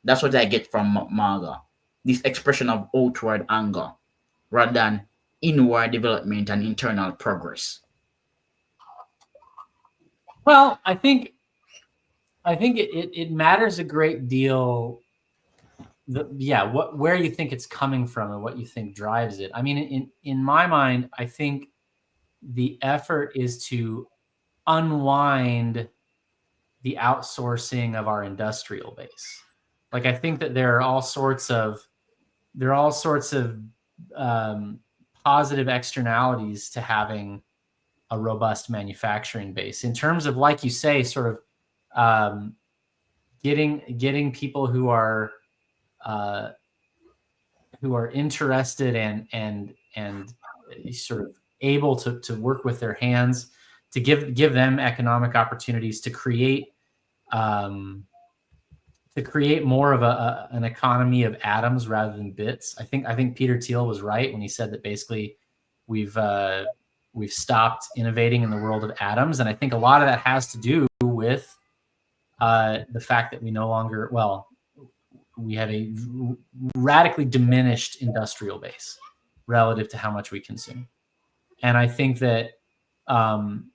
That's what I get from MAGA. This expression of outward anger rather than inward development and internal progress. Well, I think it matters a great deal. Where you think it's coming from and what you think drives it. I mean, in my mind, I think the effort is to unwind the outsourcing of our industrial base. Like, I think that there are all sorts of um, positive externalities to having a robust manufacturing base in terms of, like you say, sort of um, getting people uh, who are interested and sort of able to work with their hands, to give them economic opportunities um, to create more of an economy of atoms rather than bits. I think Peter Thiel was right when he said that basically we've stopped innovating in the world of atoms, and I think a lot of that has to do with the fact that we have a radically diminished industrial base relative to how much we consume. And I think that um,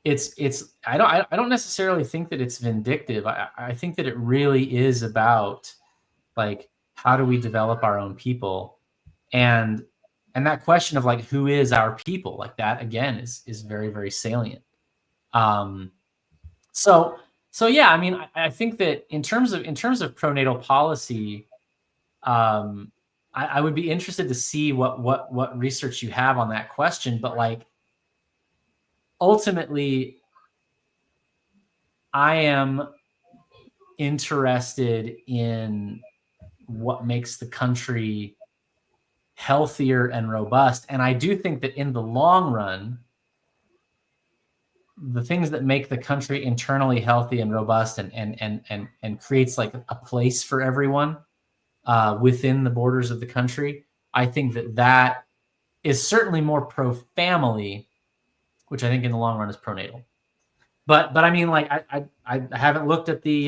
I don't necessarily think that it's vindictive. I think that it really is about, like, how do we develop our own people, and that question of, like, who is our people, like, that again is very, very salient. Um, so yeah, I mean, I think that in terms of pronatal policy, um, I would be interested to see what research you have on that question. But, like, ultimately, I am interested in what makes the country healthier and robust. And I do think that in the long run, the things that make the country internally healthy and robust and creates, like, a place for everyone within the borders of the country, I think that is certainly more pro family, which I think in the long run is pronatal. But I mean, like, I haven't looked at the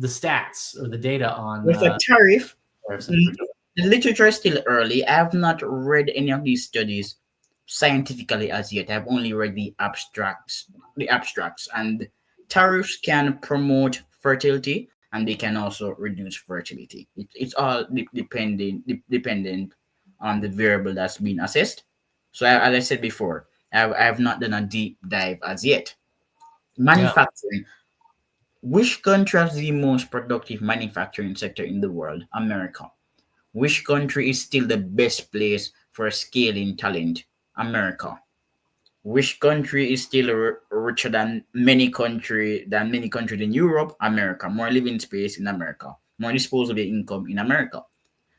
stats or the data on With a tariff, tariffs and mm, fertility. the literature is still early. I have not read any of these studies scientifically as yet. I've only read the abstracts, and tariffs can promote fertility and they can also reduce fertility. It's all dependent on the variable that's been assessed. So, as I said before, I have not done a deep dive as yet. Yeah. Manufacturing. Which country has the most productive manufacturing sector in the world? America. Which country is still the best place for scaling talent? America. Which country is still richer than many countries in Europe? America. More living space in America. More disposable income in America.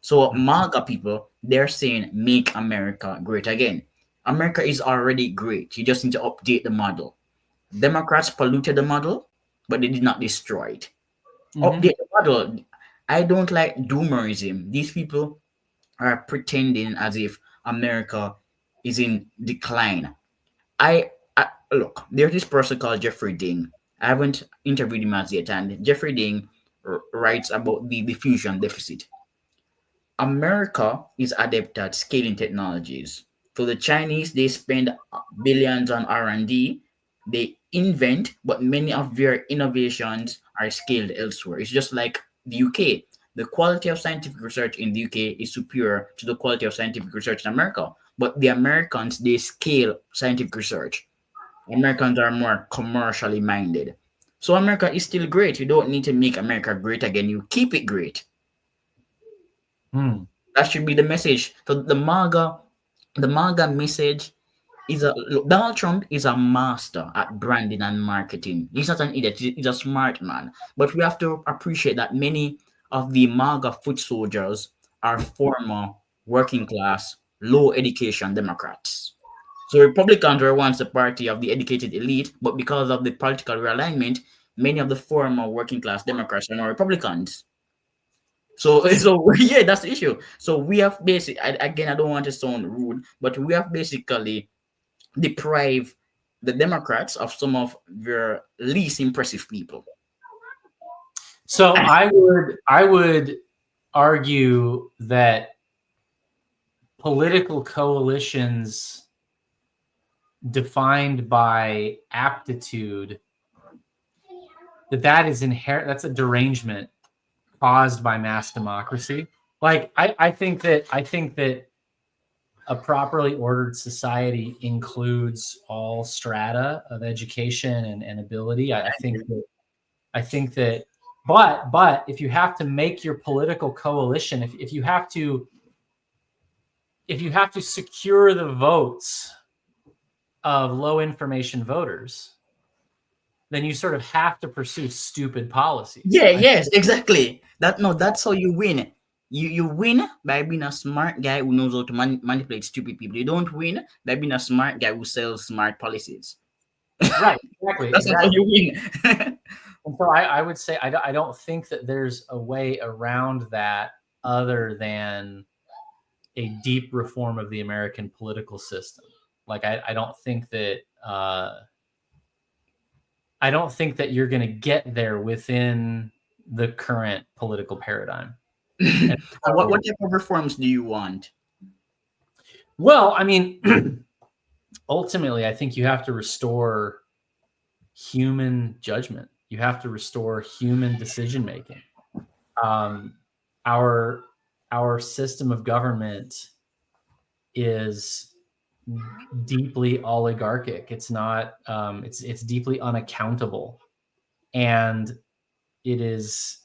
So MAGA people, they're saying make America great again. America is already great. You just need to update the model. Democrats polluted the model, but they did not destroy it. Mm-hmm. Update the model. I don't like doomerism. These people are pretending as if America is in decline. I look. There's this person called Jeffrey Ding. I haven't interviewed him as yet, and Jeffrey Ding writes about the diffusion deficit. America is adept at scaling technologies. So the Chinese, they spend billions on R&D. They invent, but many of their innovations are scaled elsewhere. It's just like the UK. The quality of scientific research in the UK is superior to the quality of scientific research in America. But the Americans, they scale scientific research. Americans are more commercially minded. So America is still great. You don't need to make America great again. You keep it great. Mm. That should be the message. So the MAGA message is look, Donald Trump is a master at branding and marketing. He's not an idiot. He's a smart man. But we have to appreciate that many of the MAGA foot soldiers are former working class, low education Democrats. So Republicans were once the party of the educated elite, but because of the political realignment, many of the former working class Democrats are now Republicans. So, so yeah, that's the issue. So we have again, I don't want to sound rude, but we have basically deprived the Democrats of some of their least impressive people. So I would argue that political coalitions defined by aptitude, that is inherent, that's a derangement caused by mass democracy. Like, I think that a properly ordered society includes all strata of education and ability. I think that, but if you have to make your political coalition, if you have to, if you have to secure the votes of low information voters, then you sort of have to pursue stupid policies. Yeah, yes, exactly. That no, that's how you win. You win by being a smart guy who knows how to manipulate stupid people. You don't win by being a smart guy who sells smart policies. Right, exactly, That's not how exactly. you win. And so I would say I don't think that there's a way around that other than a deep reform of the American political system. Like I don't think that I don't think that you're going to get there within the current political paradigm. And And what so, type of reforms do you want? well, I mean, ultimately, I think you have to restore human judgment. You have to restore human decision making. Um, our our system of government is deeply oligarchic. It's not. It's deeply unaccountable, and it is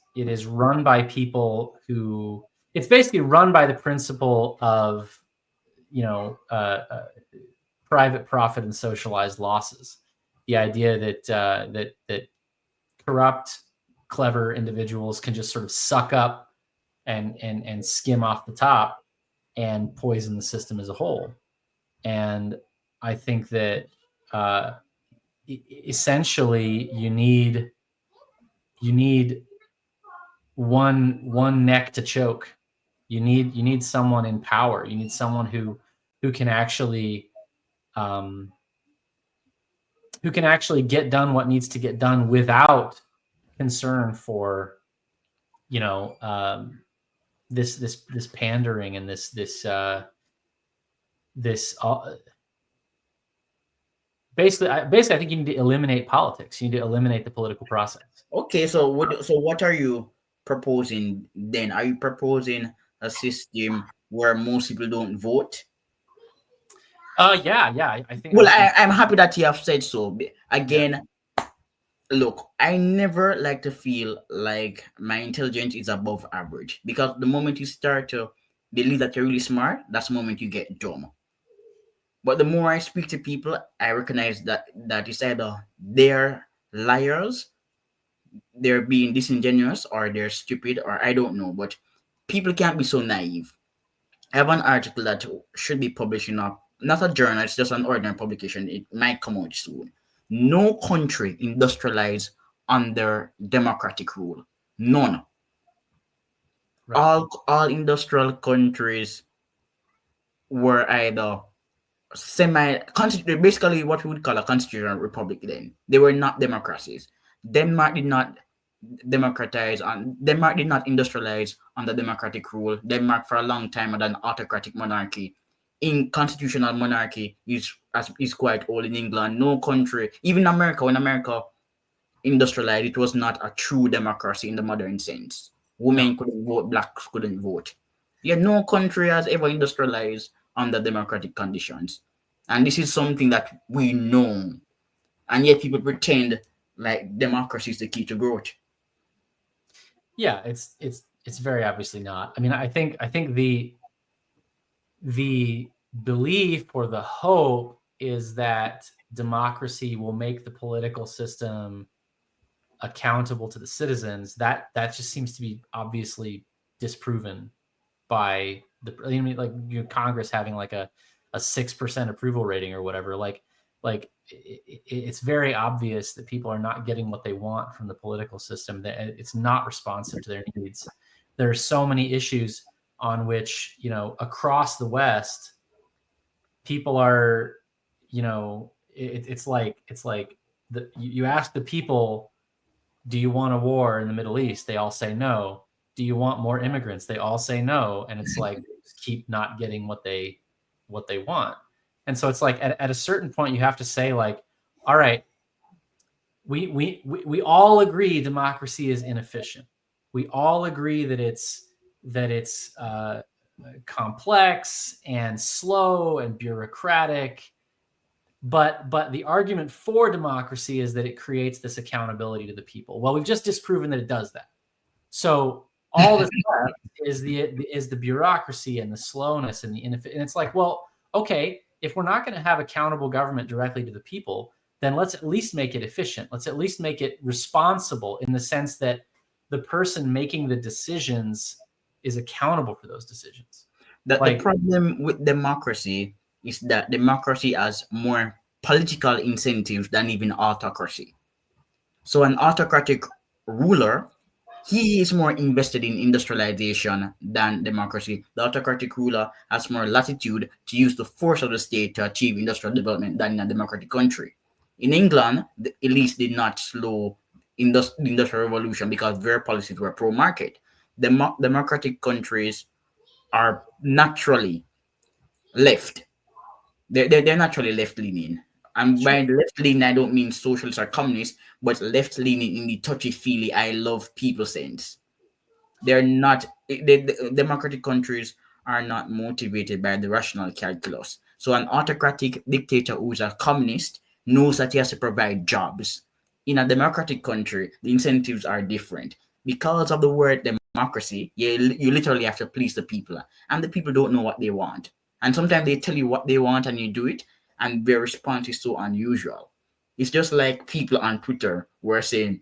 run by people who. It's basically run by the principle of you know private profit and socialized losses. The idea that corrupt, clever individuals can just sort of suck up and skim off the top and poison the system as a whole. And I think that uh, essentially you need one neck to choke. You need someone in power. You need someone who can actually um, who can actually get done what needs to get done without concern for you know this pandering and this basically I think you need to eliminate politics. You need to eliminate the political process. Okay, so what are you proposing then? Are you proposing a system where most people don't vote? Yeah, I think Well, I think I'm happy that you have said so. yeah. Again, look, I never like to feel like my intelligence is above average because the moment you start to believe that you're really smart, that's the moment you get dumb. But the more I speak to people, I recognize that it's either they're liars, they're being disingenuous, or they're stupid, or I don't know. But people can't be so naive. I have an article that should be published in a not a journal, it's just an ordinary publication. It might come out soon. No country industrialized under democratic rule. None. Right. All industrial countries were either basically what we would call a constitutional republic then. They were not democracies. Denmark did not Denmark did not industrialize under democratic rule. Denmark for a long time had an autocratic monarchy. In constitutional monarchy is quite old in England. No country, even America, when America industrialized, it was not a true democracy in the modern sense. No. Women couldn't vote, blacks couldn't vote. Yeah, no country has ever industrialized under democratic conditions. And this is something that we know. And yet people pretend like democracy is the key to growth. Yeah, it's very obviously not. I mean, I think the belief or the hope is that democracy will make the political system accountable to the citizens. That just seems to be obviously disproven by I mean, like Congress having like a 6% approval rating or whatever. It's very obvious that people are not getting what they want from the political system. That it's not responsive to their needs. There are so many issues on which across the West people are it's like you ask the people, do you want a war in the Middle East? They all say no. Do you want more immigrants? They all say no. And it's like they just keep not getting what they want. And so it's like at a certain point you have to say like, all right, we all agree democracy is inefficient. We all agree that it's complex and slow and bureaucratic. But the argument for democracy is that it creates this accountability to the people. Well, we've just disproven that it does that. So all that's left is the bureaucracy and the slowness and the inefficiency. And it's like, well, okay, if we're not going to have accountable government directly to the people, then let's at least make it efficient. Let's at least make it responsible in the sense that the person making the decisions is accountable for those decisions. That the Like, problem with democracy is that democracy has more political incentives than even autocracy. So an autocratic ruler, he is more invested in industrialization than democracy. The autocratic ruler has more latitude to use the force of the state to achieve industrial development than in a democratic country. In England, the elites did not slow the industrial revolution because their policies were pro-market. Democratic countries are naturally left. They're naturally left leaning. And sure. by left leaning, I don't mean socialists or communists, but left leaning in the touchy feely, I love people sense. They're not, the democratic countries are not motivated by the rational calculus. So an autocratic dictator who's a communist knows that he has to provide jobs. In a democratic country, the incentives are different. Because of the word democracy, you literally have to please the people, and the people don't know what they want. And sometimes they tell you what they want and you do it, and their response is so unusual. It's just like people on Twitter were saying,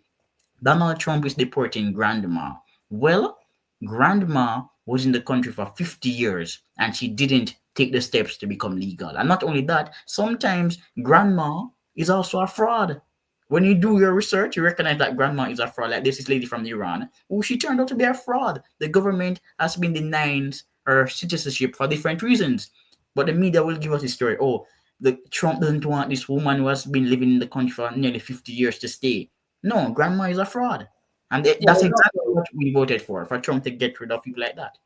Donald Trump is deporting grandma. Well, grandma was in the country for 50 years and she didn't take the steps to become legal. And not only that, sometimes grandma is also a fraud. When you do your research, you recognize that grandma is a fraud. Like this lady from Iran, who she turned out to be a fraud. The government has been denying her citizenship for different reasons. But the media will give us the story. Oh, the Trump doesn't want this woman who has been living in the country for nearly 50 years to stay. No, grandma is a fraud. And Yeah, that's exactly what we voted for Trump to get rid of people like that.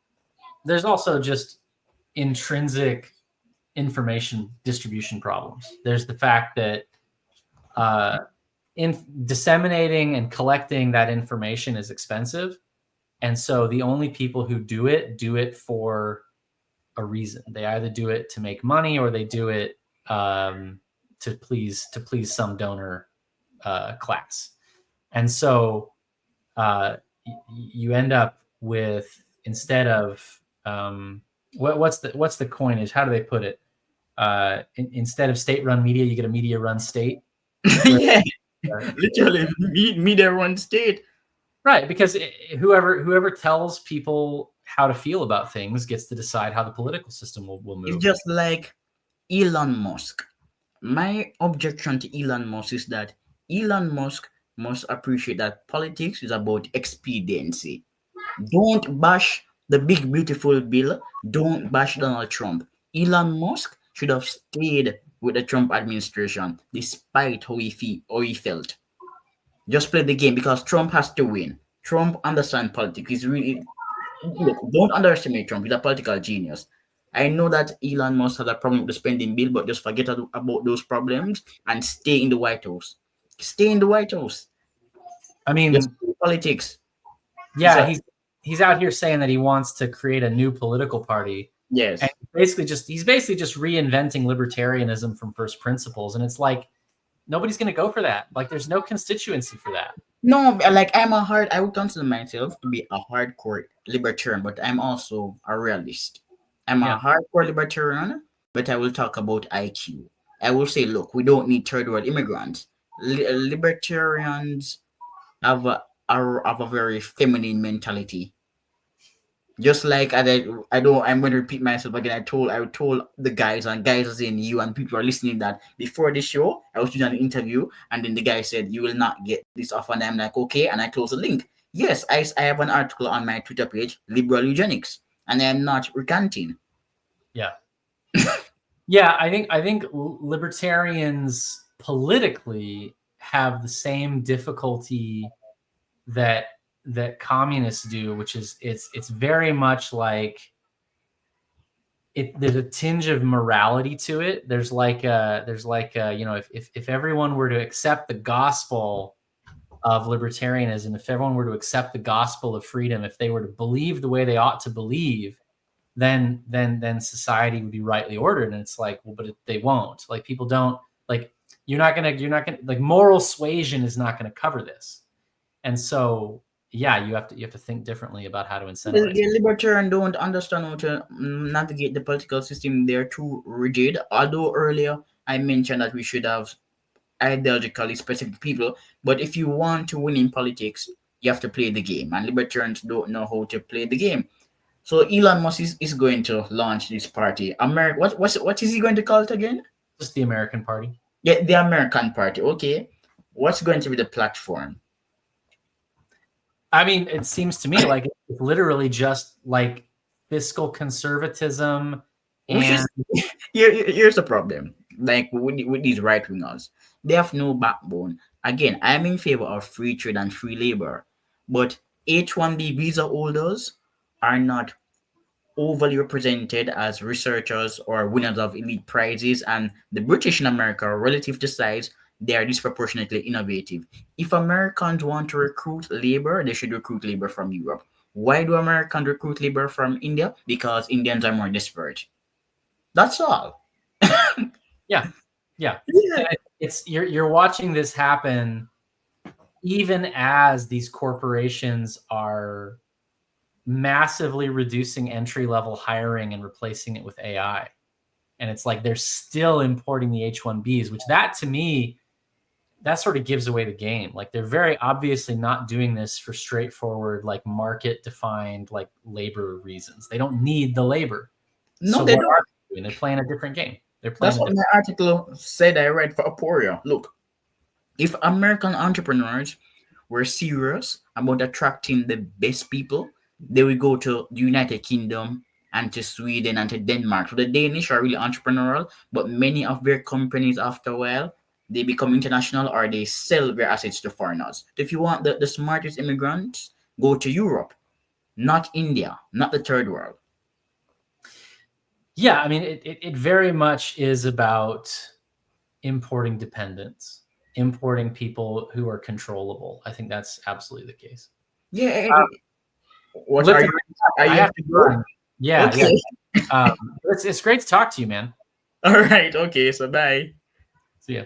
there's also just intrinsic information distribution problems. There's the fact that uh, in disseminating and collecting that information is expensive, and so the only people who do it for a reason. They either do it to make money or they do it to please some donor class. And so you end up with, instead of what's the coinage? How do they put it? Instead of state-run media, you get a media-run state. Where, Yeah, uh, literally, media run state. right, because whoever tells people how to feel about things gets to decide how the political system will It's move. just like Elon Musk. My objection to Elon Musk is that Elon Musk must appreciate that politics is about expediency. Don't bash the big beautiful bill. Don't bash Donald Trump. Elon Musk should have stayed with the Trump administration despite how he felt. Just play the game because Trump has to win. Trump understands politics. He's really look. Don't underestimate Trump. He's a political genius. I know that Elon Musk has a problem with the spending bill, but just forget about those problems and stay in the White House. Stay in the White House. I Just mean, play politics. It's yeah, a he's out here saying that he wants to create a new political party, and yes. he's basically just reinventing libertarianism from first principles. And it's like, nobody's going to go for that. Like, there's no constituency for that. No, like I would consider myself to be a hardcore libertarian, but I'm also a realist. I'm a Yeah. hardcore libertarian, but I will talk about IQ. I will say, look, we don't need third world immigrants. Libertarians have a very feminine mentality. Just like I'm going to repeat myself again. I told the guys, and guys as in you and people are listening, that before the show I was doing an interview and then the guy said you will not get this offer, and I'm like, okay, and I close the link. Yes, I have an article on my Twitter page, liberal eugenics, and I'm not recanting. Yeah. Yeah, I think libertarians politically have the same difficulty that communists do, which is it's very much like there's a tinge of morality to it. There's like if everyone were to accept the gospel of libertarianism, if everyone were to accept the gospel of freedom, if they were to believe the way they ought to believe, then society would be rightly ordered. And it's like, well, but they won't. Like people don't like you're not gonna like moral suasion is not gonna cover this. And so yeah, you have to think differently about how to incentivize. The libertarian don't understand how to navigate the political system. They're too rigid. Although earlier I mentioned that we should have ideologically specific people, but if you want to win in politics, you have to play the game, and libertarians don't know how to play the game. So Elon Musk is going to launch this party. America, what is he going to call it again? Just the American Party. Yeah, the American Party. Okay, what's going to be the platform? I mean, it seems to me like it's literally just like fiscal conservatism Which and is here's the problem. Like with these right wingers, they have no backbone. Again, I am in favor of free trade and free labor, but H-1B visa holders are not overly represented as researchers or winners of elite prizes, and the British in America, relative to size, they are disproportionately innovative. If Americans want to recruit labor, they should recruit labor from Europe. Why do Americans recruit labor from India? Because Indians are more desperate. That's all. yeah, yeah. Yeah. And it's you're watching this happen even as these corporations are massively reducing entry level hiring and replacing it with AI. And it's like they're still importing the H-1Bs, which that to me, that sort of gives away the game. Like they're very obviously not doing this for straightforward, like market defined, like labor reasons. They don't need the labor. No, So they what don't. are they doing? They're playing a different game. They're playing That's a what different. my article said I read for Aporia. Look, if American entrepreneurs were serious about attracting the best people, they would go to the United Kingdom and to Sweden and to Denmark. So the Danish are really entrepreneurial, but many of their companies, after a while, they become international or they sell their assets to foreigners. So if you want the smartest immigrants, go to Europe, not India, not the third world. Yeah, I mean, it very much is about importing dependence, importing people who are controllable. I think that's absolutely the case. Yeah. What are Listen, you? Are I you have have to to go? run. Yeah, yeah. Okay. It's great to talk to you, man. All right. Okay. So bye. See ya.